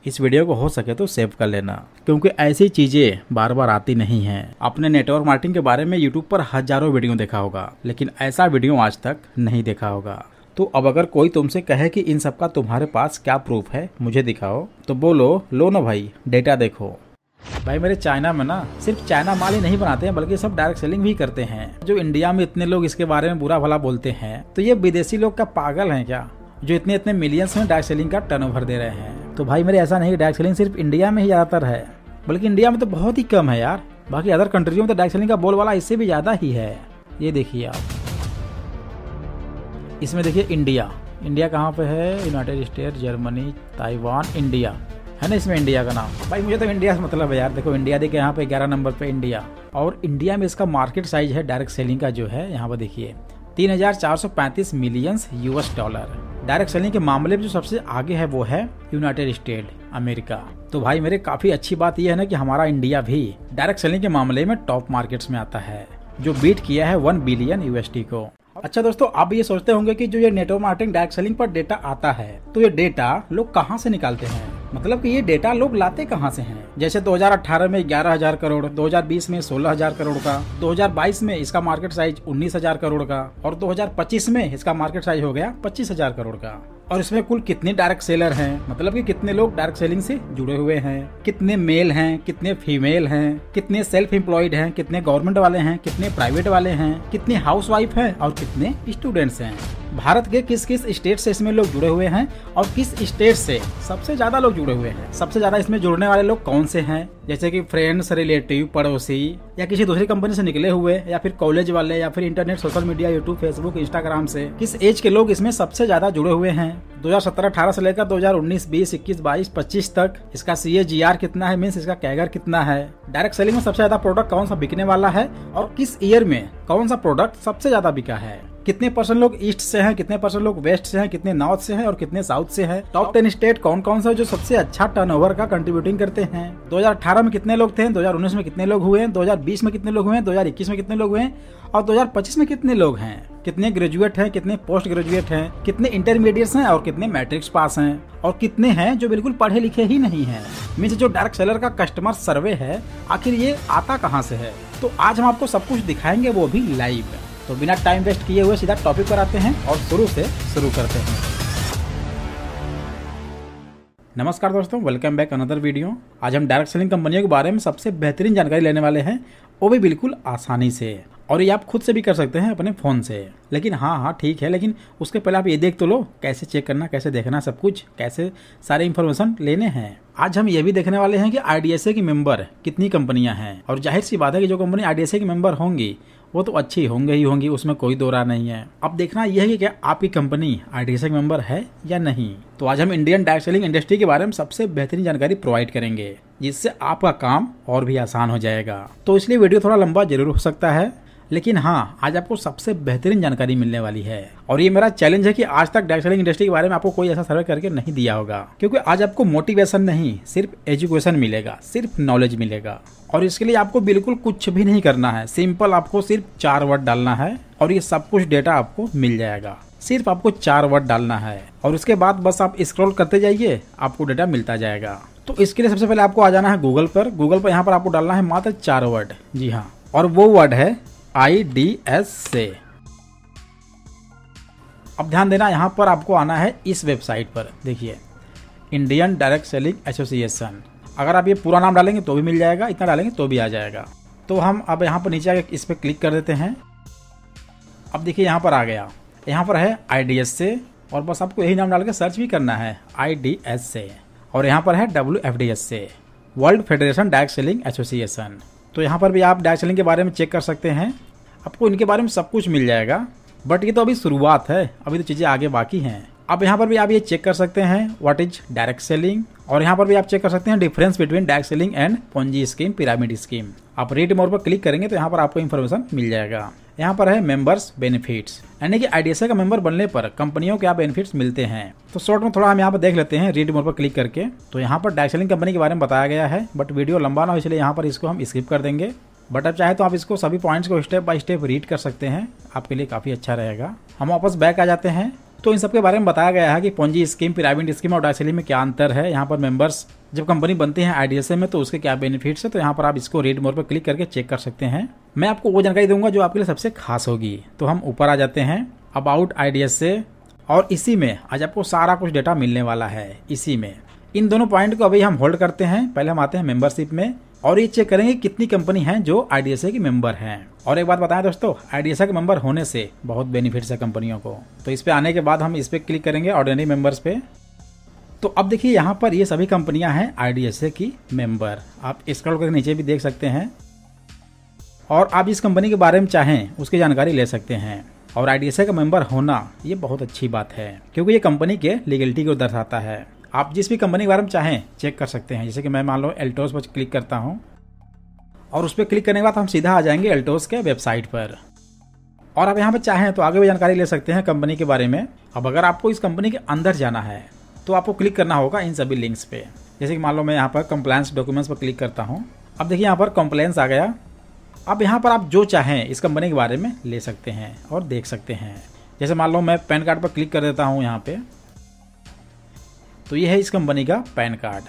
इस वीडियो को हो सके तो सेव कर लेना, क्योंकि ऐसी चीजें बार बार आती नहीं हैं। आपने नेटवर्क मार्केटिंग के बारे में यूट्यूब पर हजारों वीडियो देखा होगा, लेकिन ऐसा वीडियो आज तक नहीं देखा होगा। तो अब अगर कोई तुमसे कहे कि इन सब का तुम्हारे पास क्या प्रूफ है, मुझे दिखाओ, तो बोलो लो ना भाई, डेटा देखो। भाई मेरे चाइना में ना सिर्फ चाइना माल ही नहीं बनाते हैं, बल्कि सब डायरेक्ट सेलिंग भी करते हैं। जो इंडिया में इतने लोग इसके बारे में बुरा भला बोलते हैं, तो ये विदेशी लोग क्या पागल हैं क्या, जो इतने इतने मिलियंस में डायरेक्ट सेलिंग का टर्नओवर दे रहे हैं। तो भाई मेरे ऐसा नहीं, डायरेक्ट सेलिंग सिर्फ इंडिया में ही ज्यादातर है, बल्कि इंडिया में तो बहुत ही कम है यार। बाकी अदर कंट्रियों में तो डायरेक्ट सेलिंग का बोलबाला इससे भी ज्यादा ही है। ये देखिए आप, इसमें देखिए इंडिया कहाँ पे है, United state, Germany, Taiwan, India है ना, इसमें इंडिया का नाम। भाई मुझे तो इंडिया से मतलब है यार। देखो इंडिया देखे यहाँ पे 11 नंबर पे इंडिया, और इंडिया में इसका मार्केट साइज है डायरेक्ट सेलिंग का जो है, यहाँ पर देखिए 3,435 मिलियन $। डायरेक्ट सेलिंग के मामले में जो सबसे आगे है वो है यूनाइटेड स्टेट, अमेरिका। तो भाई मेरे काफी अच्छी बात यह है ना कि हमारा इंडिया भी डायरेक्ट सेलिंग के मामले में टॉप मार्केट्स में आता है, जो बीट किया है 1 बिलियन USD को। अच्छा दोस्तों, आप ये सोचते होंगे कि जो ये नेटवर्क मार्केटिंग डायरेक्ट सेलिंग पर डेटा आता है, तो ये डेटा लोग कहाँ से निकालते हैं, मतलब कि ये डेटा लोग लाते कहाँ से हैं। जैसे 2018 में 11,000 करोड़, 2020 में 16,000 करोड़ का, 2022 में इसका मार्केट साइज 19,000 करोड़ का, और 2025 में इसका मार्केट साइज हो गया 25,000 करोड़ का। और इसमें कुल कितने डायरेक्ट सेलर हैं, मतलब कि कितने लोग डायरेक्ट सेलिंग से जुड़े हुए हैं, कितने मेल हैं, कितने फीमेल हैं, कितने सेल्फ एम्प्लॉयड हैं, कितने गवर्नमेंट वाले हैं, कितने प्राइवेट वाले हैं, कितने हाउसवाइफ हैं और कितने स्टूडेंट्स हैं। भारत के किस किस स्टेट से इसमें लोग जुड़े हुए हैं और किस स्टेट से सबसे ज्यादा लोग जुड़े हुए हैं। सबसे ज्यादा इसमें जुड़ने वाले लोग कौन से हैं, जैसे कि फ्रेंड्स, रिलेटिव, पड़ोसी, या किसी दूसरी कंपनी से निकले हुए, या फिर कॉलेज वाले, या फिर internet, social media, YouTube, Facebook, Instagram से किस एज के लोग इसमें सबसे ज्यादा जुड़े हुए हैं। 2017-18 से लेकर 2019, 20, 21, 22, 25 तक इसका CAGR कितना है, मीन्स इसका कैगर कितना है। डायरेक्ट सेलिंग में सबसे ज्यादा प्रोडक्ट कौन सा बिकने वाला है और किस ईयर में कौन सा प्रोडक्ट सबसे ज्यादा बिका है। कितने % लोग ईस्ट से हैं, कितने % लोग वेस्ट से हैं, कितने नॉर्थ से हैं और कितने साउथ से हैं। टॉप 10 स्टेट कौन कौन सा जो सबसे अच्छा टर्नओवर का कंट्रीब्यूटिंग करते हैं। 2018 में कितने लोग थे, 2019 में कितने लोग हुए, 2020 में कितने लोग हुए, 2021 में कितने लोग हुए और 2025 में कितने लोग हैं। कितने ग्रेजुएट हैं, कितने पोस्ट ग्रेजुएट हैं, कितने इंटरमीडिएट्स हैं और कितने मैट्रिक्स पास हैं, और कितने हैं जो बिल्कुल पढ़े लिखे ही नहीं हैं। मीन्स जो डायरेक्ट सेलर का कस्टमर सर्वे है, आखिर ये आता कहाँ से है। तो आज हम आपको सब कुछ दिखाएंगे, वो भी लाइव। तो बिना टाइम वेस्ट किए हुए सीधा टॉपिक पर आते हैं और शुरू से शुरू करते हैं। नमस्कार दोस्तों, वेलकम बैक अनदर वीडियो। आज हम डायरेक्ट सेलिंग कंपनियों के बारे में सबसे बेहतरीन जानकारी लेने वाले हैं, वो भी बिल्कुल आसानी से, और ये आप खुद से भी कर सकते हैं अपने फ़ोन से। लेकिन हाँ ठीक है, लेकिन उसके पहले आप ये देख तो लो कैसे चेक करना, कैसे देखना, सब कुछ कैसे सारे इन्फॉर्मेशन लेने हैं। आज हम ये भी देखने वाले हैं कि IDSA की मेंबर कितनी कंपनियां हैं, और जाहिर सी बात है कि जो कंपनी IDSA की मेंबर होंगी वो तो अच्छी होंगे ही होंगी, उसमें कोई दो राय नहीं है। अब देखना यह है कि क्या आपकी कंपनी IDSA की मेंबर है या नहीं। तो आज हम इंडियन डायरेक्ट सेलिंग इंडस्ट्री के बारे में सबसे बेहतरीन जानकारी प्रोवाइड करेंगे, जिससे आपका काम और भी आसान हो जाएगा। तो इसलिए वीडियो थोड़ा लंबा जरूर हो सकता है, लेकिन हाँ आज आपको सबसे बेहतरीन जानकारी मिलने वाली है। और ये मेरा चैलेंज है कि आज तक डायरेक्ट सेलिंग इंडस्ट्री के बारे में आपको कोई ऐसा सर्वे करके नहीं दिया होगा, क्योंकि आज आपको मोटिवेशन नहीं, सिर्फ एजुकेशन मिलेगा, सिर्फ नॉलेज मिलेगा। और इसके लिए आपको बिल्कुल कुछ भी नहीं करना है, सिंपल आपको सिर्फ 4 वर्ड डालना है और ये सब कुछ डेटा आपको मिल जाएगा। सिर्फ आपको 4 वर्ड डालना है और उसके बाद बस आप स्क्रॉल करते जाइए, आपको डेटा मिलता जाएगा। तो इसके लिए सबसे पहले आपको आ जाना है गूगल पर। यहाँ पर आपको डालना है मात्र 4 वर्ड, जी हाँ, और वो वर्ड है IDSA। अब ध्यान देना, यहाँ पर आपको आना है इस वेबसाइट पर, देखिए इंडियन डायरेक्ट सेलिंग एसोसिएशन। अगर आप ये पूरा नाम डालेंगे तो भी मिल जाएगा, इतना डालेंगे तो भी आ जाएगा। तो हम अब यहाँ पर नीचे आके इस पर क्लिक कर देते हैं। अब देखिए यहाँ पर आ गया, यहाँ पर है IDSA, और बस आपको यही नाम डाल के सर्च भी करना है IDSA। और यहाँ पर है WFDSA, world federation direct selling association. तो यहाँ पर भी आप डायरेक्ट सेलिंग के बारे में चेक कर सकते हैं, आपको इनके बारे में सब कुछ मिल जाएगा। बट ये तो अभी शुरुआत है, अभी तो चीज़ें आगे बाकी हैं। अब यहाँ पर भी आप ये चेक कर सकते हैं व्हाट इज डायरेक्ट सेलिंग, और यहाँ पर भी आप चेक कर सकते हैं difference between direct selling and Ponzi scheme, pyramid scheme. आप रीड मोर पर क्लिक करेंगे तो यहाँ पर आपको इन्फॉर्मेशन मिल जाएगा। यहाँ पर है मेंबर्स बेनिफिट्स, यानी कि IDSA का मेंबर बनने पर कंपनियों क्या बेनिफिट्स मिलते हैं। तो शॉर्ट में थोड़ा हम यहाँ पर देख लेते हैं रीड मोर पर क्लिक करके। तो यहाँ पर डायरेक्ट सेलिंग कंपनी के बारे में बताया गया है, बट वीडियो लंबा ना हो इसलिए यहाँ पर इसको हम स्किप कर देंगे। बट अब चाहे तो आप इसको सभी पॉइंट्स को स्टेप बाय स्टेप रीड कर सकते हैं, आपके लिए काफ़ी अच्छा रहेगा। हम वापस बैक आ जाते हैं तो इन सब के बारे में बताया गया है कि पोंजी स्कीम, पिरामिड स्कीम और डार्क सेलिंग में क्या अंतर है। यहाँ पर मेंबर्स जब कंपनी बनती है आईडीएसए में तो उसके क्या बेनिफिट्स है, तो यहाँ पर आप इसको रीड मोर पर क्लिक करके चेक कर सकते हैं। मैं आपको वो जानकारी दूंगा जो आपके लिए सबसे खास होगी। तो हम ऊपर आ जाते हैं अबाउट आईडीएसए, और इसी में आज आपको सारा कुछ डेटा मिलने वाला है। इसी में इन दोनों पॉइंट को अभी हम होल्ड करते हैं। पहले हम आते हैं मेंबरशिप में और ये चेक करेंगे कितनी कंपनी हैं जो आईडीएसए की मेंबर हैं। और एक बात बताएं दोस्तों, आईडीएसए के मेंबर होने से बहुत बेनिफिट्स है कंपनियों को। तो इस पे आने के बाद हम इस पे क्लिक करेंगे ऑर्डिनरी मेंबर्स पे। तो अब देखिए यहाँ पर ये सभी कंपनियां हैं आईडीएसए की मेंबर। आप स्क्रॉल करके नीचे भी देख सकते हैं और आप जिस कंपनी के बारे में चाहें उसकी जानकारी ले सकते हैं। और आईडीएसए का मेंबर होना ये बहुत अच्छी बात है क्योंकि ये कंपनी के लीगलिटी को दर्शाता है। आप जिस भी कंपनी के बारे में चाहें चेक कर सकते हैं। जैसे कि मैं मान लो एल्टोस पर क्लिक करता हूं और उस पर क्लिक करने के बाद हम सीधा आ जाएंगे एल्टोस के वेबसाइट पर। और आप यहाँ पर चाहें तो आगे भी जानकारी ले सकते हैं कंपनी के बारे में। अब अगर आपको इस कंपनी के अंदर जाना है तो आपको क्लिक करना होगा इन सभी लिंक्स पे। जैसे कि मान लो मैं यहाँ पर कंप्लायंस डॉक्यूमेंट्स पर क्लिक करता हूँ। अब देखिए यहाँ पर कंप्लायंस आ गया। अब यहाँ पर आप जो चाहें इस कंपनी के बारे में ले सकते हैं और देख सकते हैं। जैसे मान लो मैं पैन कार्ड पर क्लिक कर देता हूँ यहाँ पे, तो ये है इस कंपनी का पैन कार्ड।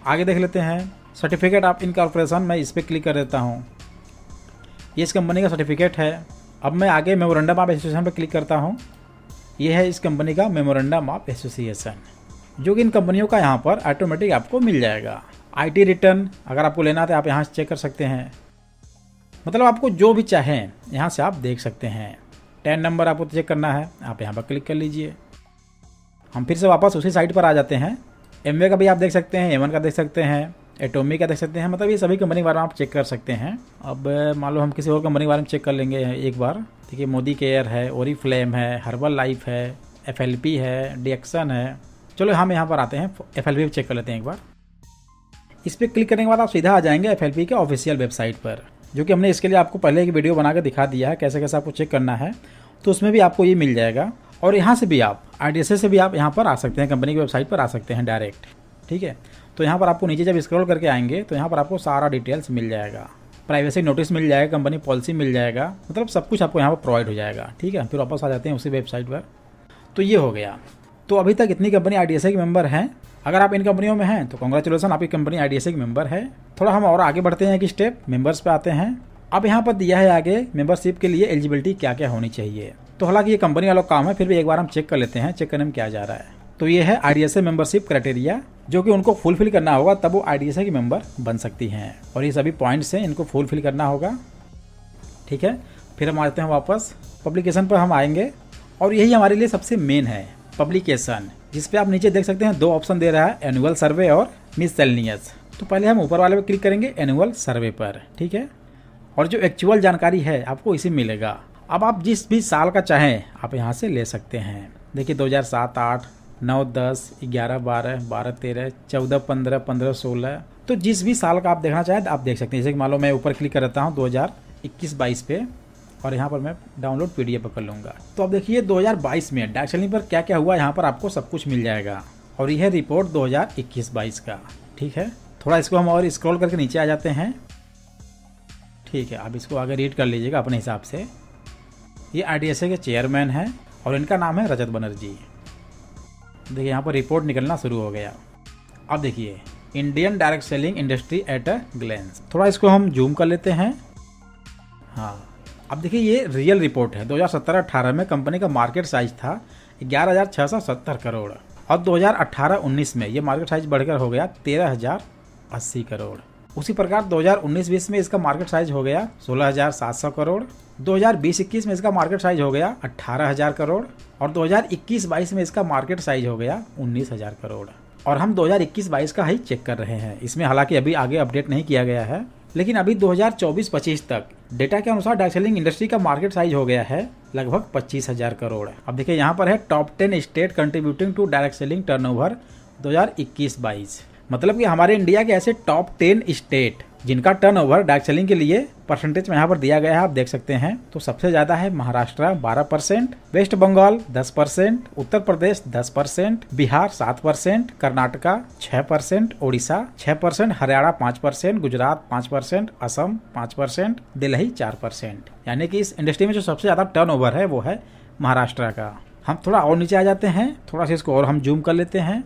आगे देख लेते हैं सर्टिफिकेट ऑफ इनकॉर्पोरेशन, मैं इस पर क्लिक कर देता हूँ। ये इस कंपनी का सर्टिफिकेट है। अब मैं आगे मेमोरेंडम ऑफ एसोसिएशन पर क्लिक करता हूँ। ये है इस कंपनी का मेमोरेंडम ऑफ एसोसिएशन, जो कि इन कंपनियों का यहाँ पर ऑटोमेटिक आपको मिल जाएगा। आईटी रिटर्न अगर आपको लेना है तो आप यहाँ से चेक कर सकते हैं। मतलब आपको जो भी चाहें यहाँ से आप देख सकते हैं। 10 नंबर आपको चेक करना है, आप यहाँ पर क्लिक कर लीजिए। हम फिर से वापस उसी साइट पर आ जाते हैं। एमवे का भी आप देख सकते हैं, एवन का देख सकते हैं, एटोमी का देख सकते हैं। मतलब ये सभी कंपनी के बारे में आप चेक कर सकते हैं। अब मान लो हम किसी और कंपनी के बारे में चेक कर लेंगे एक बार। देखिए मोदी केयर है, ओरिफ्लेम है, हर्बल लाइफ है, एफएलपी है, डिएक्सन है। चलो हम यहाँ पर आते हैं, एफएलपी चेक कर लेते हैं एक बार। इस पर क्लिक करने के बाद आप सीधा आ जाएंगे एफएलपी के ऑफिशियल वेबसाइट पर, जो कि हमने इसके लिए आपको पहले एक वीडियो बना के दिखा दिया है कैसे कैसे आपको चेक करना है। तो उसमें भी आपको ये मिल जाएगा। और यहाँ से भी आप आईडीएसए से भी आप यहाँ पर आ सकते हैं, कंपनी की वेबसाइट पर आ सकते हैं डायरेक्ट। ठीक है, तो यहाँ पर आपको नीचे जब स्क्रॉल करके आएंगे तो यहाँ पर आपको सारा डिटेल्स मिल जाएगा। प्राइवेसी नोटिस मिल जाएगा, कंपनी पॉलिसी मिल जाएगा, मतलब सब कुछ आपको यहाँ पर प्रोवाइड हो जाएगा। ठीक है, फिर वापस आ जाते हैं उसी वेबसाइट पर। तो ये हो गया। तो अभी तक इतनी कंपनी आईडीएसए की मेंबर हैं। अगर आप इन कंपनियों में हैं तो कांग्रेचुलेसन, आपकी कंपनी आईडीएसए की मेंबर है। थोड़ा हम और आगे बढ़ते हैं एक स्टेप, मेंबर्स पे आते हैं। अब यहाँ पर दिया है आगे मेंबरशिप के लिए एलिजिबिलिटी क्या क्या होनी चाहिए। तो हालांकि ये कंपनी वालों का काम है, फिर भी एक बार हम चेक कर लेते हैं, चेक करने में क्या जा रहा है। तो ये है आईडीएसए मेंबरशिप क्राइटेरिया, जो कि उनको फुलफिल करना होगा तब वो आईडीएसए की मेंबर बन सकती हैं। और ये सभी पॉइंट्स हैं, इनको फुलफिल करना होगा। ठीक है, फिर हम आते हैं वापस पब्लिकेशन पर हम आएंगे और यही हमारे लिए सबसे मेन है, पब्लिकेशन, जिसपे आप नीचे देख सकते हैं 2 ऑप्शन दे रहा है, एनुअल सर्वे और मिससेलेनियस। तो पहले हम ऊपर वाले पे क्लिक करेंगे एनुअल सर्वे पर। ठीक है, और जो एक्चुअल जानकारी है आपको इसी मिलेगा। अब आप जिस भी साल का चाहें आप यहाँ से ले सकते हैं। देखिए 2007, 8, 9, 10, 11, 12, 12, 13, 14, 15, 15, 16, तो जिस भी साल का आप देखना चाहें आप देख सकते हैं। जैसे कि मान लो मैं ऊपर क्लिक कर देता हूँ 2021-22 पे और यहाँ पर मैं डाउनलोड पीडीएफ पर कर लूँगा। तो अब देखिए 2022 में डार्क सेलिंग पर क्या क्या हुआ, यहाँ पर आपको सब कुछ मिल जाएगा। और यह है रिपोर्ट 2021-22 का। ठीक है, थोड़ा इसको हम और स्क्रॉल करके नीचे आ जाते हैं। ठीक है, आप इसको आगे रीड कर लीजिएगा अपने हिसाब से। ये आईडीएसए के चेयरमैन हैं और इनका नाम है रजत बनर्जी। देखिए यहाँ पर रिपोर्ट निकलना शुरू हो गया। अब देखिए Indian direct selling industry at a glens, थोड़ा इसको हम जूम कर लेते हैं। हाँ, अब देखिए ये रियल रिपोर्ट है। 2017-18 में कंपनी का मार्केट साइज था 11,670 करोड़ और 2018-19 में ये मार्केट साइज बढ़कर हो गया 13,080 करोड़। उसी प्रकार 2019-20 में इसका मार्केट साइज हो गया 16,700 करोड़। 2020-21 में इसका मार्केट साइज हो गया 18,000 करोड़ और 2021-22 में इसका मार्केट साइज हो गया 19,000 करोड़। और हम 2021-22 का ही चेक कर रहे हैं। इसमें हालांकि अभी आगे अपडेट नहीं किया गया है, लेकिन अभी 2024-25 तक डेटा के अनुसार डायरेक्ट सेलिंग इंडस्ट्री का मार्केट साइज हो गया है लगभग 25,000 करोड़। अब देखिए यहाँ पर है top 10 state contributing to direct selling turnover 2021-22। मतलब कि हमारे इंडिया के ऐसे टॉप 10 स्टेट जिनका टर्नओवर डायरेक्ट सेलिंग के लिए परसेंटेज में यहाँ पर दिया गया है, आप देख सकते हैं। तो सबसे ज्यादा है महाराष्ट्र 12%, वेस्ट बंगाल 10%, उत्तर प्रदेश 10%, बिहार 7%, कर्नाटका 6%, ओडिशा 6%, हरियाणा 5%, गुजरात 5%, असम 5%, दिल्ली 4%। यानी कि इस इंडस्ट्री में जो सबसे ज्यादा टर्नओवर है वो है महाराष्ट्र का। हम थोड़ा और नीचे आ जाते हैं, थोड़ा सा इसको और हम जूम कर लेते हैं।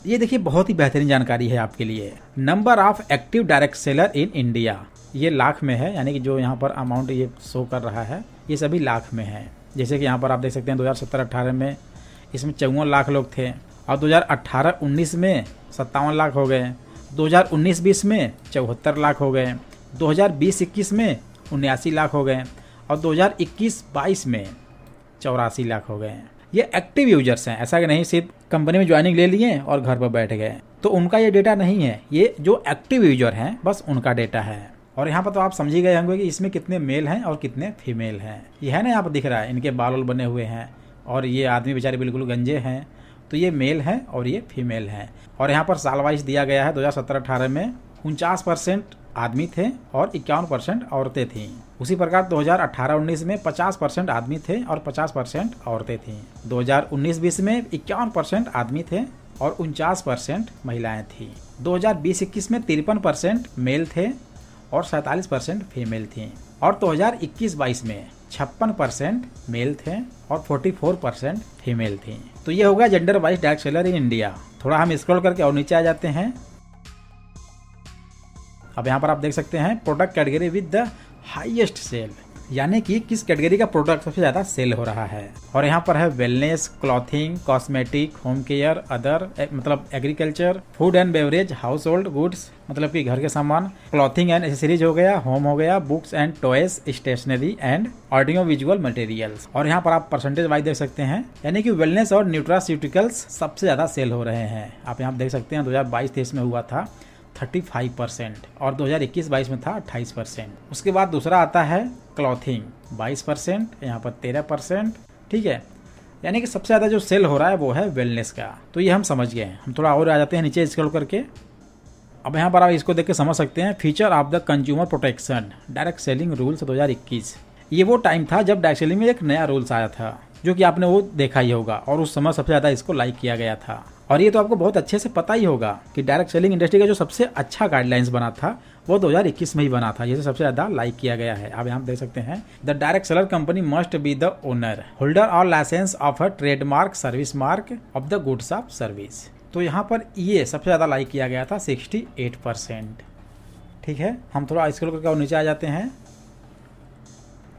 ये देखिए बहुत ही बेहतरीन जानकारी है आपके लिए। Number of active direct seller in India, ये लाख में है, यानी कि जो यहाँ पर अमाउंट ये शो कर रहा है ये सभी लाख में है। जैसे कि यहाँ पर आप देख सकते हैं 2017-18 में इसमें 54 लाख लोग थे, और 2018-19 में 57 लाख हो गए, 2019-20 में 74 लाख हो गए, 2020-21 में 79 लाख हो गए, और 2021-22 में 84 लाख हो गए। ये एक्टिव यूजर्स हैं, ऐसा कि नहीं सिर्फ कंपनी में ज्वाइनिंग ले लिए और घर पर बैठ गए, तो उनका ये डेटा नहीं है, ये जो एक्टिव यूजर हैं बस उनका डेटा है। और यहाँ पर तो आप समझ ही गए होंगे कि इसमें कितने मेल हैं और कितने फीमेल हैं। ये है ना, यहाँ पर दिख रहा है इनके बाल बने हुए हैं, और ये आदमी बेचारे बिल्कुल गंजे हैं, तो ये मेल हैं और ये फीमेल हैं। और यहाँ पर साल वाइज दिया गया है, 2017-18 में 49% आदमी थे और 51% औरतें थीं। उसी प्रकार 2018-19 में 50% आदमी थे और 50% औरतें थीं। 2019-20 में 51% आदमी थे और 49% महिलाएं थीं। 2020-21 में 53% मेल थे और 47% फीमेल थीं। और 2021-22 में 56% मेल थे और 44% फीमेल थीं। तो ये होगा gender wise direct seller in India. थोड़ा हम स्क्रॉल करके और नीचे आ जाते हैं। अब यहाँ पर आप देख सकते हैं product category with the highest sale, यानी कि किस कैटेगरी का प्रोडक्ट सबसे ज्यादा सेल हो रहा है। और यहाँ पर है wellness, clothing, cosmetic, home care, other मतलब agriculture, food and beverage, household goods मतलब कि घर के सामान, क्लॉथिंग एंड एसेसरीज हो गया, होम हो गया, books and toys, stationery and audio visual materials. और यहाँ पर आप परसेंटेज वाइज देख सकते हैं, यानी कि वेलनेस और न्यूट्रास्यूटिकल्स सबसे ज्यादा सेल हो रहे हैं। आप यहाँ देख सकते हैं 2022-23 में हुआ था 35% और 2021-22 में था 28%। उसके बाद दूसरा आता है क्लॉथिंग 22%, यहाँ पर 13%। ठीक है, यानी कि सबसे ज़्यादा जो सेल हो रहा है वो है वेलनेस का। तो ये हम समझ गए हैं। हम थोड़ा और आ जाते हैं नीचे स्क्रॉल करके। अब यहाँ पर आप इसको देख के समझ सकते हैं, feature of the consumer protection direct selling rules 2021। ये वो टाइम था जब डायरेक्ट सेलिंग में एक नया रूल्स आया था, जो कि आपने वो देखा ही होगा, और उस समय सबसे ज़्यादा इसको लाइक किया गया था। और ये तो आपको बहुत अच्छे से पता ही होगा कि डायरेक्ट सेलिंग इंडस्ट्री का जो सबसे अच्छा गाइडलाइंस बना था वो 2021 में ही बना था, जिसे सबसे ज्यादा लाइक किया गया है। आप यहाँ देख सकते हैं, the direct seller company must be the owner holder और licence of a trademark service mark of the goods of service. तो यहाँ पर ये सबसे ज्यादा लाइक किया गया था 68%। ठीक है, हम थोड़ा स्क्रॉल करके और नीचे आ जाते हैं।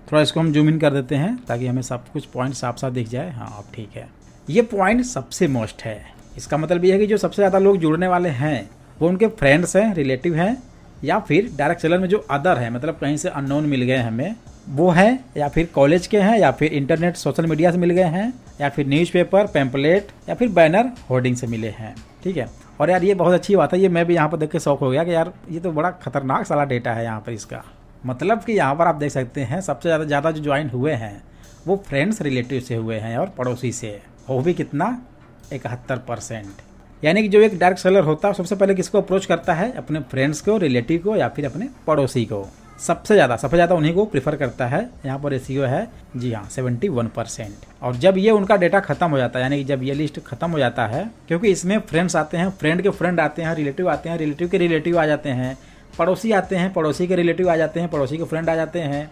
थोड़ा इसको हम जूम इन कर देते हैं ताकि हमें सब कुछ पॉइंट साफ साफ दिख जाए। हाँ अब ठीक है, ये पॉइंट सबसे मोस्ट है। इसका मतलब ये है कि जो सबसे ज़्यादा लोग जुड़ने वाले हैं वो उनके फ्रेंड्स हैं, रिलेटिव हैं, या फिर डायरेक्ट सेलर में जो अदर है, मतलब कहीं से अननोन मिल गए हमें वो हैं, या फिर कॉलेज के हैं, या फिर इंटरनेट सोशल मीडिया से मिल गए हैं, या फिर न्यूज़पेपर, पैम्पलेट, या फिर बैनर होर्डिंग से मिले हैं। ठीक है, और यार ये बहुत अच्छी बात है, ये मैं भी यहाँ पर देख के शौक हो गया कि यार ये तो बड़ा खतरनाक सारा डेटा है यहाँ पर इसका। मतलब कि यहाँ पर आप देख सकते हैं सबसे ज़्यादा जो ज्वाइन हुए हैं वो फ्रेंड्स रिलेटिव से हुए हैं और पड़ोसी से, वो भी कितना 71%। यानी कि जो एक डायरेक्ट सेलर होता है सबसे पहले किसको अप्रोच करता है, अपने फ्रेंड्स को, रिलेटिव को, या फिर अपने पड़ोसी को। सबसे ज़्यादा उन्हीं को प्रीफर करता है। यहाँ पर रेशियो है जी हाँ 71%। और जब ये उनका डेटा खत्म हो जाता है, यानी कि जब ये लिस्ट खत्म हो जाता है, क्योंकि इसमें फ्रेंड्स आते हैं, फ्रेंड के फ्रेंड आते हैं, रिलेटिव आते हैं, रिलेटिव के रिलेटिव आ जाते हैं, पड़ोसी आते हैं, पड़ोसी के रिलेटिव आ जाते हैं, पड़ोसी के फ्रेंड आ जाते हैं,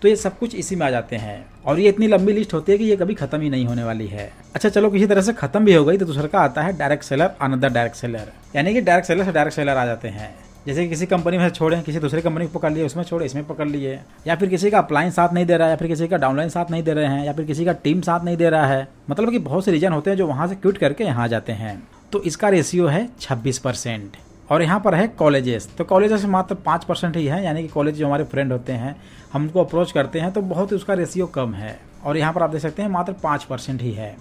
तो ये सब कुछ इसी में आ जाते हैं। और ये इतनी लंबी लिस्ट होती है कि ये कभी खत्म ही नहीं होने वाली है। अच्छा चलो, किसी तरह से खत्म भी हो गई तो दूसरा का आता है direct seller, another direct seller, यानी कि डायरेक्ट सेलर से डायरेक्ट सेलर आ जाते हैं। जैसे कि किसी कंपनी में छोड़े, किसी दूसरी कंपनी को पकड़ लिए, उसमें छोड़े, इसमें पकड़ लिए, या फिर किसी का अपलाइन साथ नहीं दे रहा है, या फिर किसी का डाउनलाइन साथ नहीं दे रहे हैं, या फिर किसी का टीम साथ नहीं दे रहा है। मतलब कि बहुत से रीजन होते हैं जो वहाँ से क्विट करके यहाँ आ जाते हैं। तो इसका रेशियो है 26%। और यहाँ पर है कॉलेजेस, तो कॉलेजेस मात्र 5% ही है, यानी कि कॉलेज जो हमारे फ्रेंड होते हैं हम उनको अप्रोच करते हैं तो बहुत उसका रेशियो कम है। और यहाँ पर आप देख सकते हैं मात्र 5% ही है।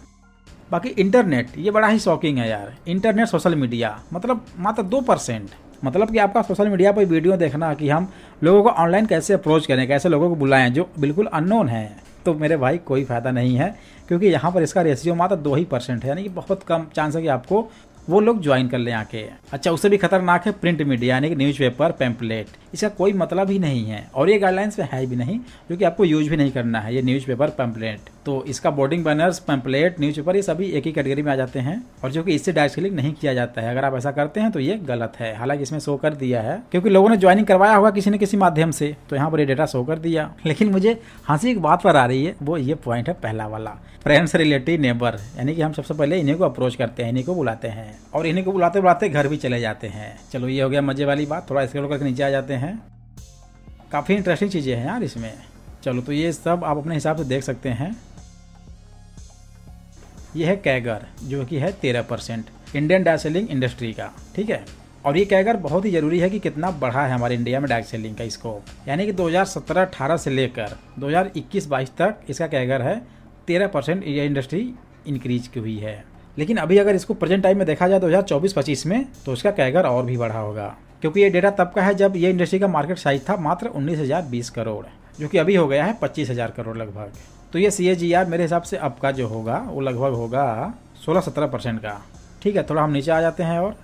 बाकी इंटरनेट, ये बड़ा ही शॉकिंग है यार। इंटरनेट सोशल मीडिया मतलब मात्र 2%। मतलब कि आपका सोशल मीडिया पर वीडियो देखना कि हम लोगों को ऑनलाइन कैसे अप्रोच करें, कैसे लोगों को बुलाएं जो बिल्कुल अननोन है, तो मेरे भाई कोई फ़ायदा नहीं है, क्योंकि यहाँ पर इसका रेशियो मात्र 2% है, यानी कि बहुत कम चांस है कि आपको वो लोग ज्वाइन कर लें आके। अच्छा, उससे भी खतरनाक है प्रिंट मीडिया, यानी कि न्यूज़पेपर, पैम्पलेट। इसका कोई मतलब ही नहीं है और ये गाइडलाइंस में है भी नहीं, क्योंकि आपको यूज भी नहीं करना है ये न्यूज़पेपर, पैम्पलेट। तो इसका बोर्डिंग बैनर्स, पैम्पलेट, न्यूज़पेपर ये सभी एक ही कैटेगरी में आ जाते हैं, और जो कि इससे डायरेक्ट सेलिंग नहीं किया जाता है। अगर आप ऐसा करते हैं तो ये गलत है। हालांकि इसमें शो कर दिया है क्योंकि लोगों ने ज्वाइनिंग करवाया होगा किसी न किसी माध्यम से, तो यहाँ पर ये डेटा शो कर दिया। लेकिन मुझे हंसी एक बात पर आ रही है, वो ये पॉइंट है पहला वाला, फ्रेंड्स, रिलेटिव, नेबर, यानी कि हम सबसे पहले इन्हीं को अप्रोच करते हैं, इन्हीं को बुलाते हैं और इन्हीं को बुलाते बुलाते घर भी चले जाते हैं। चलो ये हो गया मजे वाली बात। थोड़ा स्क्रॉल करके नीचे आ जाते हैं। काफ़ी इंटरेस्टिंग चीज़ें हैं यार इसमें। चलो तो ये सब आप अपने हिसाब से देख सकते हैं। ये है कैगर जो कि है 13% इंडियन डायरेक्ट सेलिंग इंडस्ट्री का, ठीक है। और ये कैगर बहुत ही जरूरी है कि कितना बढ़ा है हमारे इंडिया में डायरेक्ट सेलिंग का स्कोप, यानी कि 2017-18 से लेकर 2021-22 तक इसका कैगर है 13% ये इंडस्ट्री इंक्रीज हुई है। लेकिन अभी अगर इसको प्रेजेंट टाइम में देखा जाए 2024-25 में, तो इसका कैगर और भी बढ़ा होगा, क्योंकि ये डेटा तब का है जब ये इंडस्ट्री का मार्केट साइज था मात्र 19,020 करोड़, जो कि अभी हो गया है 25,000 करोड़ लगभग। तो ये CAGR मेरे हिसाब से अब का जो होगा वो लगभग होगा 16-17% का, ठीक है। थोड़ा हम नीचे आ जाते हैं और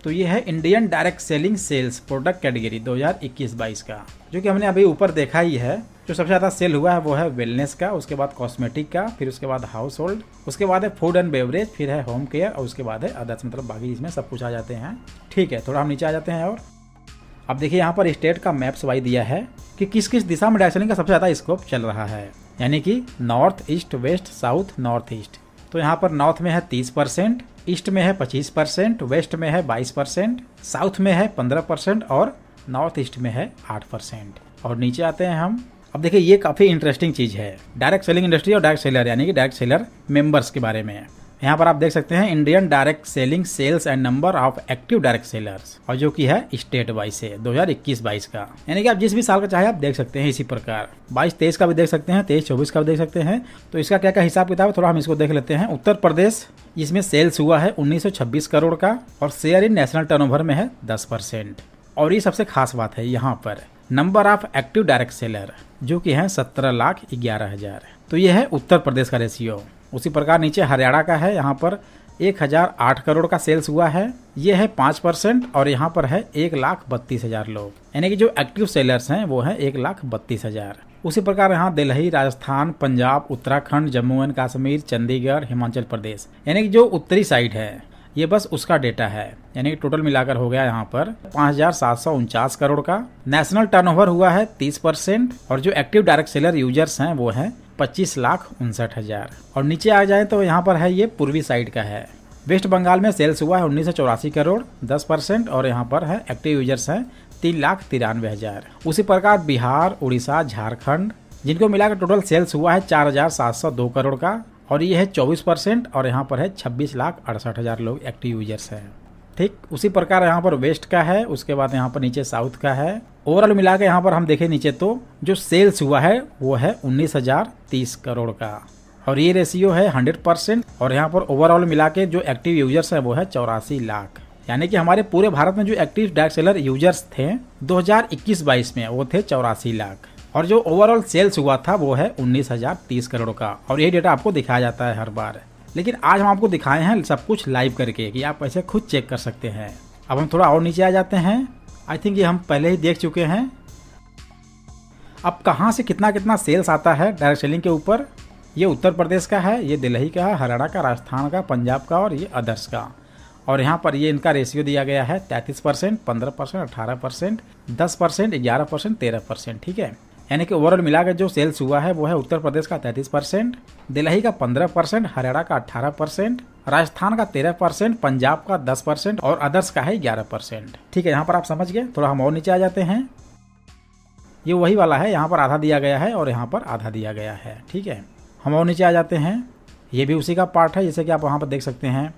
तो ये है Indian direct selling sales product category 2021-22 का, जो कि हमने अभी ऊपर देखा ही है। जो सबसे ज़्यादा सेल हुआ है वो है वेलनेस का, उसके बाद कॉस्मेटिक का, फिर उसके बाद हाउस होल्ड, उसके बाद है फूड एंड बेवरेज, फिर है होम केयर और उसके बाद है अदर्स, मतलब बाकी इसमें सब कुछ आ जाते हैं, ठीक है। थोड़ा हम नीचे आ जाते हैं और अब देखिए यहाँ पर स्टेट का मैप्स वाई दिया है कि किस किस दिशा में डायरेक्ट सेलिंग का सबसे ज़्यादा स्कोप चल रहा है, यानी कि north, east, west, south, north east. तो यहाँ पर नॉर्थ में है 30%, ईस्ट में है 25%, वेस्ट में है 22%, साउथ में है 15% और नॉर्थ ईस्ट में है 8%। और नीचे आते हैं हम। अब देखिए ये काफ़ी इंटरेस्टिंग चीज़ है डायरेक्ट सेलिंग इंडस्ट्री और डायरेक्ट सेलर, यानी कि डायरेक्ट सेलर मेंबर्स के बारे में। यहाँ पर आप देख सकते हैं Indian direct selling sales and number of active direct sellers, और जो कि है स्टेट वाइज से 2021-22 का, यानी कि आप जिस भी साल का चाहे आप देख सकते हैं। इसी प्रकार 22-23 का भी देख सकते हैं, 23-24 का भी देख सकते हैं। तो इसका क्या क्या हिसाब किताब है थोड़ा हम इसको देख लेते हैं। उत्तर प्रदेश, इसमें सेल्स हुआ है 1926 करोड़ का और शेयर इन नेशनल टर्नओवर में है 10%। और ये सबसे खास बात है यहाँ पर number of active direct seller, जो कि है 17,11,000। तो ये है उत्तर प्रदेश का रेशियो। उसी प्रकार नीचे हरियाणा का है, यहाँ पर 1,008 करोड़ का सेल्स हुआ है, ये है 5%, और यहाँ पर है 1,32,000 लोग, यानी कि जो एक्टिव सेलर्स हैं वो है 1,32,000। उसी प्रकार यहाँ दिल्ली, राजस्थान, पंजाब, उत्तराखंड, जम्मू एंड कश्मीर, चंडीगढ़, हिमाचल प्रदेश, यानी कि जो उत्तरी साइड है ये बस उसका डेटा है, यानी कि टोटल मिलाकर हो गया यहाँ पर 5,749 करोड़ का। नेशनल टर्नओवर हुआ है 30%, और जो एक्टिव डायरेक्ट सेलर यूजर्स हैं वो है 25,59,000। और नीचे आ जाए तो यहाँ पर है ये पूर्वी साइड का है। वेस्ट बंगाल में सेल्स हुआ है 1984 करोड़ 10%, और यहाँ पर है एक्टिव यूजर्स हैं 3,93,000। उसी प्रकार बिहार, उड़ीसा, झारखंड, जिनको मिलाकर टोटल सेल्स हुआ है 4,702 करोड़ का, और ये है 24%, और यहाँ पर है 26,68,000 लोग एक्टिव यूजर्स हैं, ठीक। उसी प्रकार यहाँ पर वेस्ट का है, उसके बाद यहाँ पर नीचे साउथ का है। ओवरऑल मिला के यहाँ पर हम देखें नीचे तो जो सेल्स हुआ है वो है 19,030 करोड़ का, और ये रेशियो है 100%। और यहाँ पर ओवरऑल मिला के जो एक्टिव यूजर्स है वो है 84 लाख, यानी कि हमारे पूरे भारत में जो एक्टिव डायरेक्ट सेलर यूजर्स थे 2021-22 में वो थे 84 लाख, और जो ओवरऑल सेल्स हुआ था वो है 19,030 करोड़ का। और यही डेटा आपको दिखाया जाता है हर बार, लेकिन आज हम आपको दिखाए हैं सब कुछ लाइव करके कि आप ऐसे खुद चेक कर सकते हैं। अब हम थोड़ा और नीचे आ जाते हैं। आई थिंक ये हम पहले ही देख चुके हैं। अब कहाँ से कितना कितना सेल्स आता है डायरेक्ट सेलिंग के ऊपर, ये उत्तर प्रदेश का है, ये दिल्ली का है, हरियाणा का, राजस्थान का, पंजाब का, और ये अदर्स का। और यहाँ पर ये इनका रेशियो दिया गया है 33%, 15%, 18%, 10%, 11%, 13%, ठीक है। यानी कि ओवरऑल मिलाकर जो सेल्स हुआ है वो है उत्तर प्रदेश का 33%, दिल्ली का 15%, हरियाणा का 18%, राजस्थान का 13%, पंजाब का 10% और अदर्स का है 11%, ठीक है। यहाँ पर आप समझ गए। थोड़ा हम और नीचे आ जाते हैं। ये वही वाला है, यहाँ पर आधा दिया गया है और यहाँ पर आधा दिया गया है, ठीक है। हम और नीचे आ जाते हैं। ये भी उसी का पार्ट है, जैसे कि आप वहाँ पर देख सकते हैं।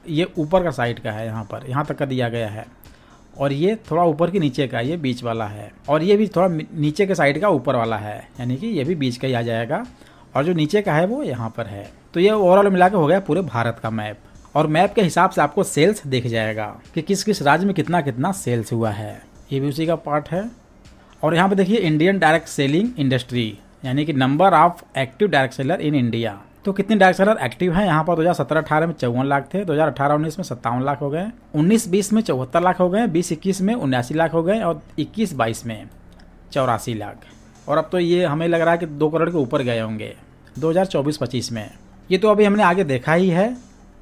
ये ऊपर का साइड का है, यहाँ पर यहाँ तक का दिया गया है, और ये थोड़ा ऊपर के नीचे का, ये बीच वाला है, और ये भी थोड़ा नीचे के साइड का ऊपर वाला है, यानी कि ये भी बीच का ही आ जाएगा, और जो नीचे का है वो यहाँ पर है। तो ये ओवरऑल मिला के हो गया पूरे भारत का मैप, और मैप के हिसाब से आपको सेल्स दिख जाएगा कि किस किस राज्य में कितना कितना सेल्स हुआ है। ये भी उसी का पार्ट है। और यहाँ पे देखिए इंडियन डायरेक्ट सेलिंग इंडस्ट्री, यानी कि number of active direct seller in India. तो कितने डायरेक्ट सेलर एक्टिव हैं यहाँ पर 2017-18 में 54 लाख थे, 2018-19 में 57 लाख हो गए, 19-20 में 74 लाख हो गए, 20-21 में 79 लाख हो गए, और 21-22 में 84 लाख। और अब तो ये हमें लग रहा है कि 2 करोड़ के ऊपर गए होंगे 2024-25 में। ये तो अभी हमने आगे देखा ही है।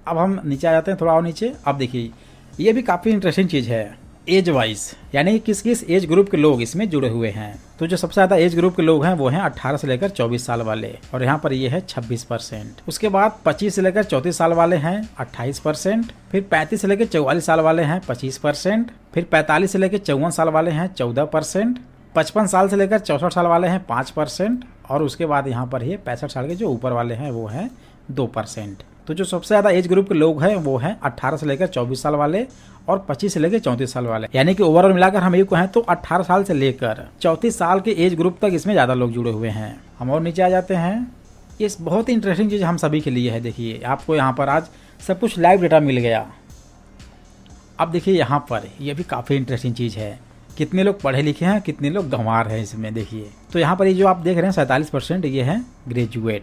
अब हम नीचे आ जाते हैं, थोड़ा और नीचे। अब देखिए ये भी काफ़ी इंटरेस्टिंग चीज़ है, एज वाइज, यानी किस किस एज ग्रुप के लोग इसमें जुड़े हुए हैं। तो जो सबसे ज़्यादा एज ग्रुप के लोग हैं वो हैं 18 से लेकर 24 साल वाले, और यहाँ पर ये है 26%। उसके बाद 25 से लेकर 34 साल वाले हैं 28%। फिर 35 से लेकर 44 साल वाले हैं 25%। फिर 45 से लेकर 54 साल वाले हैं 14%। 55 साल से लेकर 64 साल वाले हैं 5%। और उसके बाद यहाँ पर ये 65 साल के जो ऊपर वाले हैं वो हैं 2%। तो जो सबसे ज़्यादा एज ग्रुप के लोग हैं वो हैं 18 से लेकर 24 साल वाले और 25 से लेकर 34 साल वाले, यानी कि ओवरऑल मिलाकर हम ये कहें तो 18 साल से लेकर 34 साल के एज ग्रुप तक इसमें ज़्यादा लोग जुड़े हुए हैं। हम और नीचे आ जाते हैं। ये बहुत ही इंटरेस्टिंग चीज़ हम सभी के लिए है। देखिए आपको यहाँ पर आज सब कुछ लाइव डेटा मिल गया। अब देखिए यहाँ पर ये भी काफ़ी इंटरेस्टिंग चीज़ है, कितने लोग पढ़े लिखे हैं, कितने लोग गंवार हैं इसमें। देखिए तो यहाँ पर ये जो आप देख रहे हैं 47% ये है ग्रेजुएट,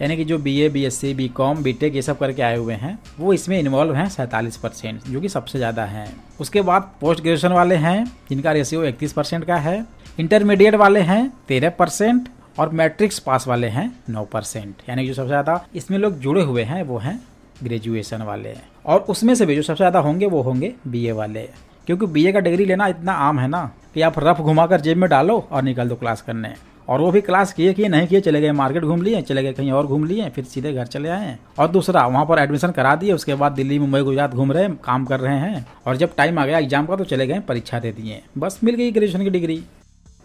यानी कि जो BA, BSc, BCom, BTech ये सब करके आए हुए हैं वो इसमें इन्वॉल्व हैं 47%, जो कि सबसे ज़्यादा हैं। उसके बाद पोस्ट ग्रेजुएशन वाले हैं जिनका रेशियो 31% का है। इंटरमीडिएट वाले हैं 13% और मैट्रिक्स पास वाले हैं 9%, यानी कि जो सबसे ज़्यादा इसमें लोग जुड़े हुए हैं वो हैं ग्रेजुएशन वाले। और उसमें से भी जो सबसे ज़्यादा होंगे वो होंगे BA वाले, क्योंकि BA का डिग्री लेना इतना आम है ना कि आप रफ घुमाकर जेब में डालो और निकल दो क्लास करने। और वो भी क्लास किए नहीं किए, चले गए मार्केट घूम लिए, चले गए कहीं और घूम लिए, फिर सीधे घर चले आए। और दूसरा वहाँ पर एडमिशन करा दिए, उसके बाद दिल्ली, मुंबई, गुजरात घूम रहे हैं, काम कर रहे हैं, और जब टाइम आ गया एग्जाम का तो चले गए, परीक्षा दे दिए, बस मिल गई ग्रेजुएशन की डिग्री।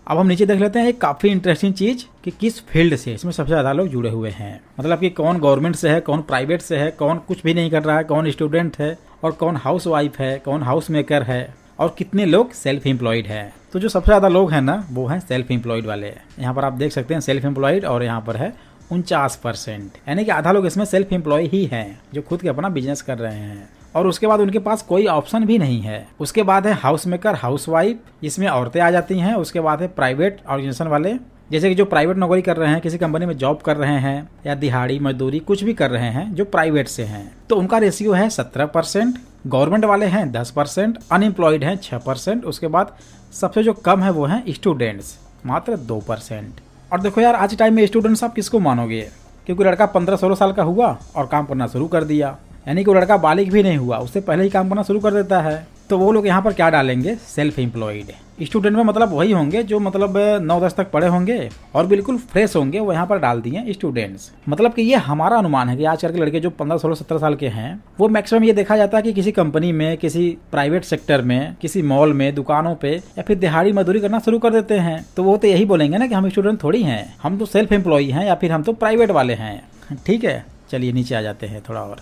अब हम नीचे देख लेते हैं एक काफ़ी इंटरेस्टिंग चीज़ कि किस फील्ड से इसमें सबसे ज़्यादा लोग जुड़े हुए हैं। मतलब कि कौन गवर्नमेंट से है, कौन प्राइवेट से है, कौन कुछ भी नहीं कर रहा है, कौन स्टूडेंट है, और कौन हाउस वाइफ है, कौन हाउस मेकर है, और कितने लोग सेल्फ एम्प्लॉयड है। तो जो सबसे ज़्यादा लोग हैं ना वो हैं सेल्फ एम्प्लॉयड वाले। यहाँ पर आप देख सकते हैं सेल्फ एम्प्लॉयड, और यहाँ पर है 49%, यानी कि आधा लोग इसमें सेल्फ एम्प्लॉय ही हैं जो खुद के अपना बिजनेस कर रहे हैं। और उसके बाद उनके पास कोई ऑप्शन भी नहीं है। उसके बाद है हाउस मेकर, हाउस वाइफ, इसमें औरतें आ जाती हैं। उसके बाद है प्राइवेट ऑर्गेनाइजेशन वाले, जैसे कि जो प्राइवेट नौकरी कर रहे हैं, किसी कंपनी में जॉब कर रहे हैं या दिहाड़ी मजदूरी कुछ भी कर रहे हैं जो प्राइवेट से हैं, तो उनका रेशियो है 17%। गवर्नमेंट वाले हैं 10%, अनएम्प्लॉयड हैं 6%। उसके बाद सबसे जो कम है वो हैं स्टूडेंट्स, मात्र 2%। और देखो यार आज टाइम में स्टूडेंट्स आप किसको मानोगे, क्योंकि लड़का 15-16 साल का हुआ और काम करना शुरू कर दिया, यानी कि वो लड़का बालिग भी नहीं हुआ उससे पहले ही काम करना शुरू कर देता है। तो वो लोग यहाँ पर क्या डालेंगे, सेल्फ एम्प्लॉयड। स्टूडेंट में मतलब वही होंगे जो मतलब 9-10 तक पढ़े होंगे और बिल्कुल फ्रेश होंगे, वो यहाँ पर डाल दिए स्टूडेंट्स। मतलब कि ये हमारा अनुमान है कि आजकल के लड़के जो 15-16-17 साल के हैं वो मैक्सिमम ये देखा जाता है कि किसी कंपनी में, किसी प्राइवेट सेक्टर में, किसी मॉल में, दुकानों पे या फिर दिहाड़ी मजदूरी करना शुरू कर देते हैं। तो वो तो यही बोलेंगे ना कि हम स्टूडेंट थोड़ी हैं, हम तो सेल्फ एम्प्लॉय हैं या फिर हम तो प्राइवेट वाले हैं। ठीक है, चलिए नीचे आ जाते हैं थोड़ा और।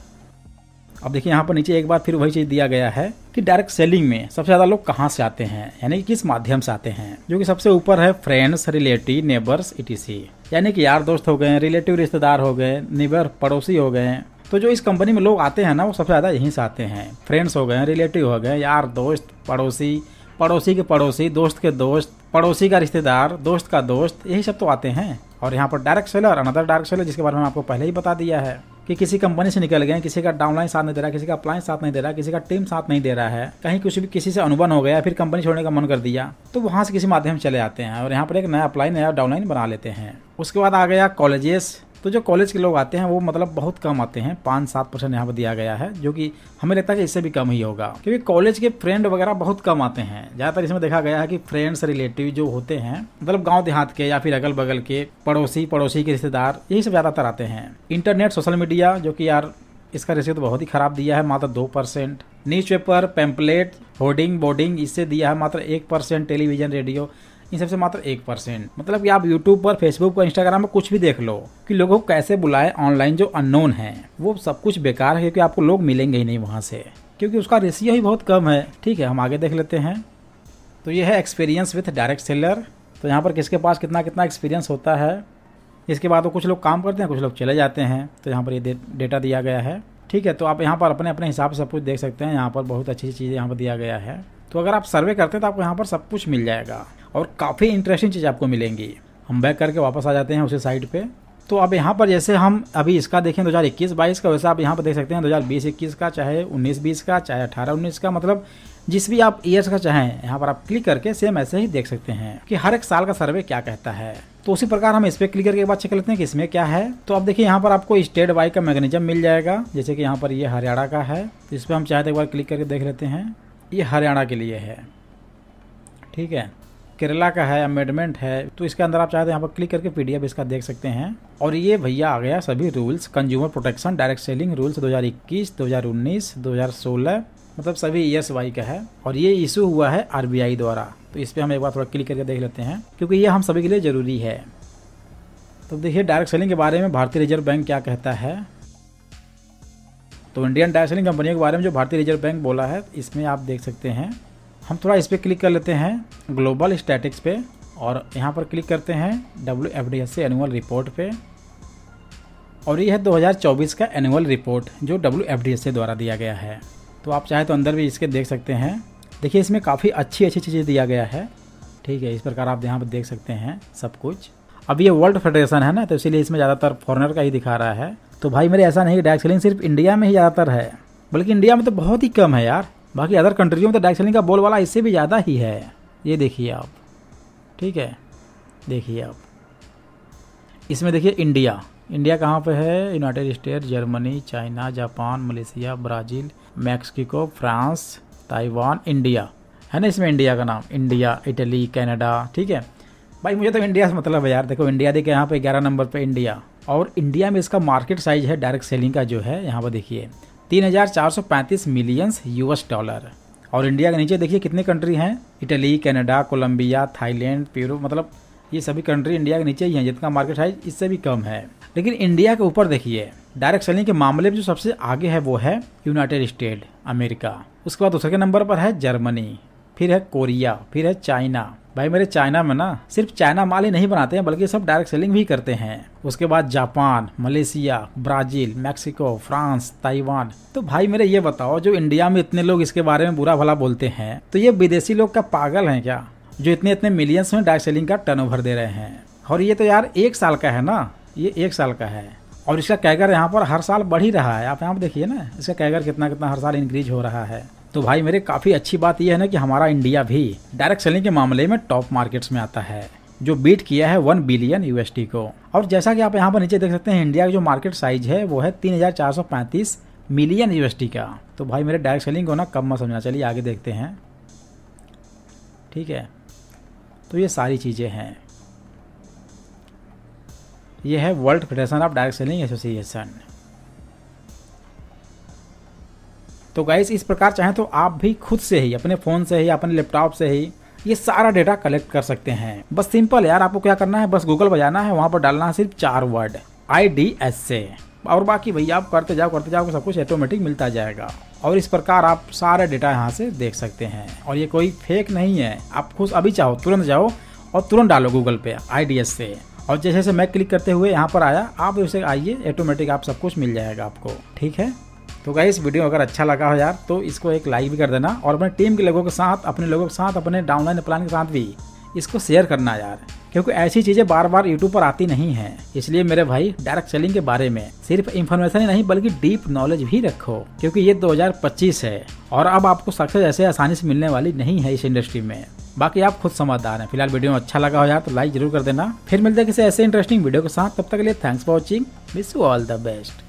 अब देखिए यहाँ पर नीचे एक बार फिर वही चीज़ दिया गया है कि डायरेक्ट सेलिंग में सबसे ज़्यादा लोग कहाँ से आते हैं, यानी कि किस माध्यम से आते हैं। जो कि सबसे ऊपर है फ्रेंड्स, रिलेटिव, नेबर्स, etc, यानी कि यार दोस्त हो गए, रिलेटिव रिश्तेदार हो गए, नेबर पड़ोसी हो गए। तो जो इस कंपनी में लोग आते हैं ना वो सबसे ज़्यादा यहीं से आते हैं। फ्रेंड्स हो गए, रिलेटिव हो गए, यार दोस्त, पड़ोसी, पड़ोसी के पड़ोसी, दोस्त के दोस्त, पड़ोसी का रिश्तेदार, दोस्त का दोस्त, यही सब तो आते हैं। और यहाँ पर direct seller, another direct seller, जिसके बारे में आपको पहले ही बता दिया है कि किसी कंपनी से निकल गए, किसी का डाउनलाइन साथ नहीं दे रहा, किसी का अपलाइन साथ नहीं दे रहा, किसी का टीम साथ नहीं दे रहा है, कहीं कुछ भी किसी से अनुभव हो गया, फिर कंपनी छोड़ने का मन कर दिया, तो वहां से किसी माध्यम चले आते हैं और यहाँ पर एक नया अपलाइन, नया डाउनलाइन बना लेते हैं। उसके बाद आ गया कॉलेजेस। तो जो कॉलेज के लोग आते हैं वो मतलब बहुत कम आते हैं, 5-7% यहाँ पर दिया गया है, जो कि हमें लगता है कि इससे भी कम ही होगा, क्योंकि कॉलेज के फ्रेंड वगैरह बहुत कम आते हैं। ज़्यादातर इसमें देखा गया है कि फ्रेंड्स, रिलेटिव जो होते हैं मतलब गांव देहात के या फिर अगल बगल के पड़ोसी, पड़ोसी के रिश्तेदार, यही सब ज़्यादातर आते हैं। इंटरनेट, सोशल मीडिया, जो कि यार इसका रेशियो तो बहुत ही खराब दिया है, मात्र 2%। न्यूज़पेपर, पैम्पलेट, होर्डिंग, बोर्डिंग, इससे दिया है मात्र 1%। टेलीविजन, रेडियो, इन सबसे मात्र 1%। मतलब कि आप यूट्यूब पर, फेसबुक पर, इंस्टाग्राम पर कुछ भी देख लो कि लोगों को कैसे बुलाए ऑनलाइन, जो अननोन है वो सब कुछ बेकार है, क्योंकि आपको लोग मिलेंगे ही नहीं वहाँ से, क्योंकि उसका रेशियो ही बहुत कम है। ठीक है, हम आगे देख लेते हैं। तो ये है एक्सपीरियंस विथ डायरेक्ट सेलर। तो यहाँ पर किसके पास कितना कितना एक्सपीरियंस होता है। इसके बाद तो कुछ लोग काम करते हैं, कुछ लोग चले जाते हैं। तो यहाँ पर ये डेटा दिया गया है। ठीक है, तो आप यहाँ पर अपने अपने हिसाब से सब कुछ देख सकते हैं। यहाँ पर बहुत अच्छी चीज़ें यहाँ पर दिया गया है। तो अगर आप सर्वे करते हैं तो आपको यहाँ पर सब कुछ मिल जाएगा और काफ़ी इंटरेस्टिंग चीज़ आपको मिलेंगी। हम बैक करके वापस आ जाते हैं उसी साइड पे। तो अब यहाँ पर जैसे हम अभी इसका देखें 2021-22 का, वैसे आप यहाँ पर देख सकते हैं 2020-21 का, चाहे 19-20 का, चाहे 18-19 का, मतलब जिस भी आप ईयर्स का चाहें यहाँ पर आप क्लिक करके सेम ऐसे ही देख सकते हैं कि हर एक साल का सर्वे क्या कहता है। तो उसी प्रकार हम इस पे क्लिक करके एक बार चेक लेते हैं कि इसमें क्या है। तो अब देखिए यहाँ पर आपको स्टेट वाइज का मैकेनिज्म मिल जाएगा, जैसे कि यहाँ पर ये हरियाणा का है, तो इस पर हम चाहे तो एक बार क्लिक करके देख लेते हैं। ये हरियाणा के लिए है, ठीक है। केरला का है, अमेंडमेंट है, तो इसके अंदर आप चाहे तो यहाँ पर क्लिक करके PDF इसका देख सकते हैं। और ये भैया आ गया सभी rules, consumer protection direct selling rules 2021, 2019, 2016, मतलब सभी ईयर्स वाई का है। और ये इशू हुआ है RBI द्वारा, तो इस पर हम एक बार थोड़ा क्लिक करके देख लेते हैं क्योंकि ये हम सभी के लिए ज़रूरी है। तो देखिए डायरेक्ट सेलिंग के बारे में भारतीय रिजर्व बैंक क्या कहता है। तो इंडियन डायरेक्ट सेलिंग कंपनियों के बारे में जो भारतीय रिजर्व बैंक बोला है इसमें आप देख सकते हैं। हम थोड़ा इस पर क्लिक कर लेते हैं ग्लोबल स्टैटिक्स पे, और यहाँ पर क्लिक करते हैं WFDSA एनुअल रिपोर्ट पे, और ये है 2024 का एनुअल रिपोर्ट जो WFDSA द्वारा दिया गया है। तो आप चाहे तो अंदर भी इसके देख सकते हैं। देखिए इसमें काफ़ी अच्छी चीज़ें दिया गया है, ठीक है। इस प्रकार आप यहाँ पर देख सकते हैं सब कुछ। अब ये वर्ल्ड फेडरेशन है ना, तो इसीलिए इसमें ज़्यादातर फॉरेनर का ही दिखा रहा है। तो भाई मेरे ऐसा नहीं, डायरेक्ट सेलिंग सिर्फ इंडिया में ही ज़्यादातर है, बल्कि इंडिया में तो बहुत ही कम है यार। बाकी अदर कंट्रियों में तो डायरेक्ट सेलिंग का बोलबाला इससे भी ज़्यादा ही है। ये देखिए आप, ठीक है, देखिए आप इसमें देखिए इंडिया कहाँ पे है। United state, Germany, China, Japan, Malaysia, Brazil, Mexico, France, Taiwan, India है ना। इसमें इंडिया का नाम, इंडिया, इटली, कनाडा, ठीक है। भाई मुझे तो इंडिया से मतलब है यार। देखो इंडिया देखिए यहाँ पे 11 नंबर पे इंडिया, और इंडिया में इसका मार्केट साइज है डायरेक्ट सेलिंग का जो है यहाँ पर देखिए 3,435 मिलियन $। और इंडिया के नीचे देखिए कितने कंट्री हैं, Italy, Canada, Colombia, Thailand, Peru, मतलब ये सभी कंट्री इंडिया के नीचे ही हैं, जिनका मार्केट साइज इससे भी कम है। लेकिन इंडिया के ऊपर देखिए डायरेक्ट सेलिंग के मामले में जो सबसे आगे है वो है यूनाइटेड स्टेट अमेरिका, उसके बाद दूसरे के नंबर पर है जर्मनी, फिर है कोरिया, फिर है चाइना। भाई मेरे चाइना में ना सिर्फ चाइना माल ही नहीं बनाते हैं, बल्कि सब डायरेक्ट सेलिंग भी करते हैं। उसके बाद Japan, Malaysia, Brazil, Mexico, France, Taiwan. तो भाई मेरे ये बताओ, जो इंडिया में इतने लोग इसके बारे में बुरा भला बोलते हैं, तो ये विदेशी लोग क्या पागल हैं क्या, जो इतने मिलियंस में डायरेक्ट सेलिंग का टर्नओवर दे रहे हैं। और ये तो यार 1 साल का है ना, ये 1 साल का है, और इसका कैगर यहाँ पर हर साल बढ़ ही रहा है। आप यहाँ पर देखिए ना, इसका कैगर कितना हर साल इंक्रीज हो रहा है। तो भाई मेरे काफ़ी अच्छी बात यह है ना कि हमारा इंडिया भी डायरेक्ट सेलिंग के मामले में टॉप मार्केट्स में आता है, जो बीट किया है 1 बिलियन USD को। और जैसा कि आप यहाँ पर नीचे देख सकते हैं, इंडिया का जो मार्केट साइज है वो है 3,435 मिलियन USD का। तो भाई मेरे डायरेक्ट सेलिंग को ना कम मत समझना। चलिए आगे देखते हैं, ठीक है। तो ये सारी चीज़ें हैं, ये है world federation of direct selling association. तो गाइस इस प्रकार चाहें तो आप भी खुद से ही अपने फ़ोन से ही, अपने लैपटॉप से ही ये सारा डेटा कलेक्ट कर सकते हैं। बस सिंपल यार, आपको क्या करना है, बस गूगल बजाना है, वहाँ पर डालना है सिर्फ 4 वर्ड IDSA, और बाकी भैया आप करते जाओ सब कुछ ऑटोमेटिक मिलता जाएगा। और इस प्रकार आप सारे डेटा यहाँ से देख सकते हैं, और ये कोई फेक नहीं है। आप खुद अभी चाहो तुरंत जाओ और तुरंत डालो गूगल पे IDSA, और जैसे जैसे मैं क्लिक करते हुए यहाँ पर आया, आप उसे आइए, ऑटोमेटिक आप सब कुछ मिल जाएगा आपको, ठीक है। तो गाइस वीडियो अगर अच्छा लगा हो यार तो इसको एक लाइक भी कर देना, और अपने टीम के लोगों के साथ, अपने लोगों के साथ, अपने डाउनलाइन प्लान के साथ भी इसको शेयर करना यार, क्योंकि ऐसी चीज़ें बार बार यूट्यूब पर आती नहीं हैं। इसलिए मेरे भाई डायरेक्ट सेलिंग के बारे में सिर्फ इन्फॉर्मेशन ही नहीं बल्कि डीप नॉलेज भी रखो, क्योंकि ये 2025 है और अब आपको सक्सेस ऐसे आसानी से मिलने वाली नहीं है इस इंडस्ट्री में। बाकी आप खुद समझदार हैं। फिलहाल वीडियो में अच्छा लगा हो यार तो लाइक जरूर कर देना। फिर मिलते हैं किसी ऐसे इंटरेस्टिंग वीडियो के साथ, तब तक के लिए thanks for watching, wish you all the best.